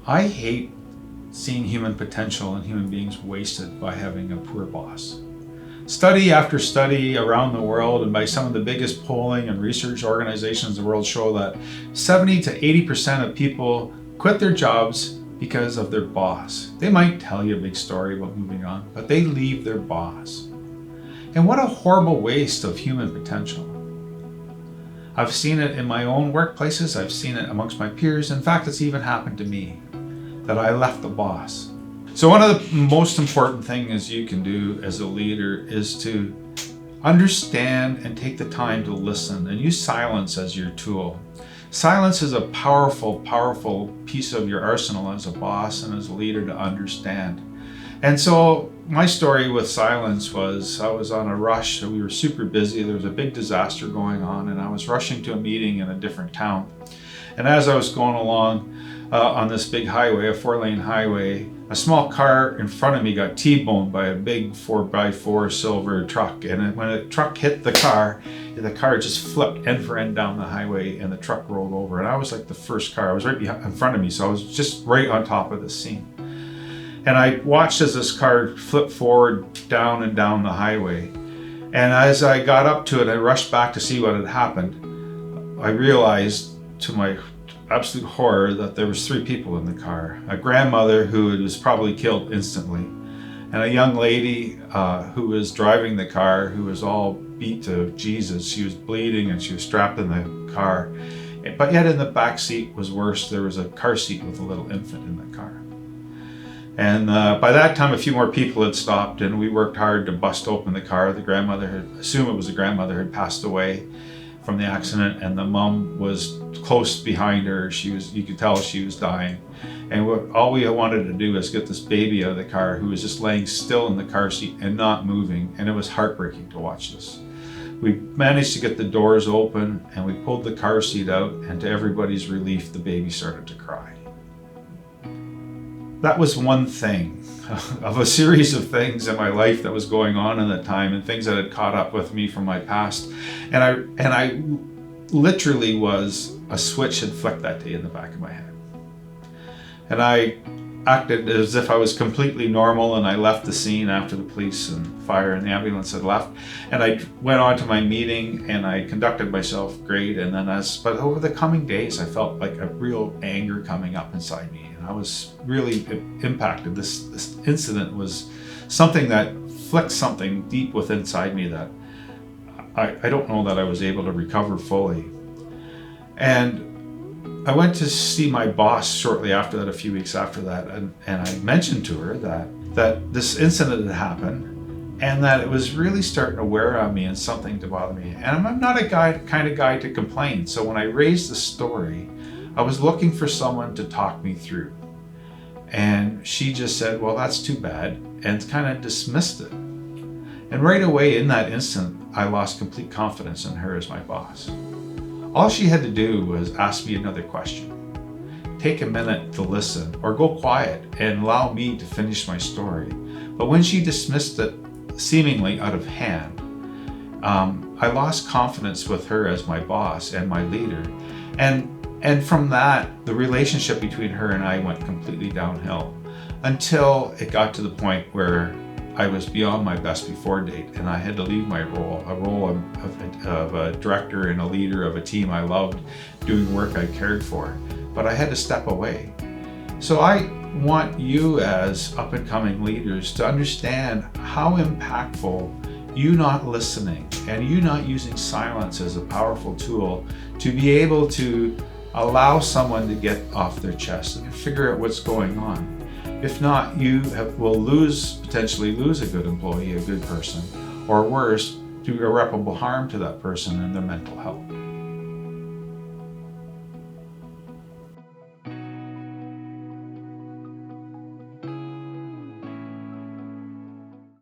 I hate seeing human potential and human beings wasted by having a poor boss. Study after study around the world and by some of the biggest polling and research organizations in the world show that 70 to 80% of people quit their jobs because of their boss. They might tell you a big story about moving on, but they leave their boss. And what a horrible waste of human potential. I've seen it in my own workplaces, I've seen it amongst my peers. In fact, it's even happened to me that I left the boss. So one of the most important things you can do as a leader is to understand and take the time to listen and use silence as your tool. Silence is a powerful, powerful piece of your arsenal as a boss and as a leader to understand. And so my story with silence was I was on a rush. So we were super busy. There was a big disaster going on and I was rushing to a meeting in a different town. And as I was going along on this big highway, a 4-lane highway, a small car in front of me got T-boned by a big 4x4 silver truck. And when the truck hit the car just flipped end for end down the highway and the truck rolled over. And I was like the first car. I was right in front of me, so I was just right on top of the scene. And I watched as this car flipped forward down and down the highway. And as I got up to it, I rushed back to see what had happened. I realized to my absolute horror that there was 3 people in the car. A grandmother who was probably killed instantly, and a young lady who was driving the car who was all beat to Jesus. She was bleeding and she was strapped in the car. But yet in the back seat was worse. There was a car seat with a little infant in the car. And by that time, a few more people had stopped and we worked hard to bust open the car. The grandmother, assume it was the grandmother, had passed away from the accident, and the mom was close behind her. You could tell she was dying. And all we wanted to do was get this baby out of the car who was just laying still in the car seat and not moving. And it was heartbreaking to watch this. We managed to get the doors open and we pulled the car seat out, and to everybody's relief, the baby started to cry. That was one thing of a series of things in my life that was going on in that time and things that had caught up with me from my past. And I literally was, a switch had flicked that day in the back of my head. And I acted as if I was completely normal, and I left the scene after the police and fire and the ambulance had left. And I went on to my meeting and I conducted myself great. And then but over the coming days, I felt like a real anger coming up inside me. And I was really impacted. This incident was something that flicked something deep within inside me that I don't know that I was able to recover fully. And I went to see my boss shortly after that, a few weeks after that, and I mentioned to her that this incident had happened and that it was really starting to wear on me and something to bother me. And I'm not a kind of guy to complain. So when I raised the story, I was looking for someone to talk me through. And she just said, well, that's too bad, and kind of dismissed it. And right away in that instant, I lost complete confidence in her as my boss. All she had to do was ask me another question, take a minute to listen, or go quiet and allow me to finish my story. But when she dismissed it seemingly out of hand, I lost confidence with her as my boss and my leader. And from that, the relationship between her and I went completely downhill until it got to the point where I was beyond my best before date, and I had to leave my role, a role of a director and a leader of a team I loved, doing work I cared for, but I had to step away. So I want you as up-and-coming leaders to understand how impactful you not listening and you not using silence as a powerful tool to be able to allow someone to get off their chest and figure out what's going on. If not, you will potentially lose a good employee, a good person, or worse, do irreparable harm to that person and their mental health.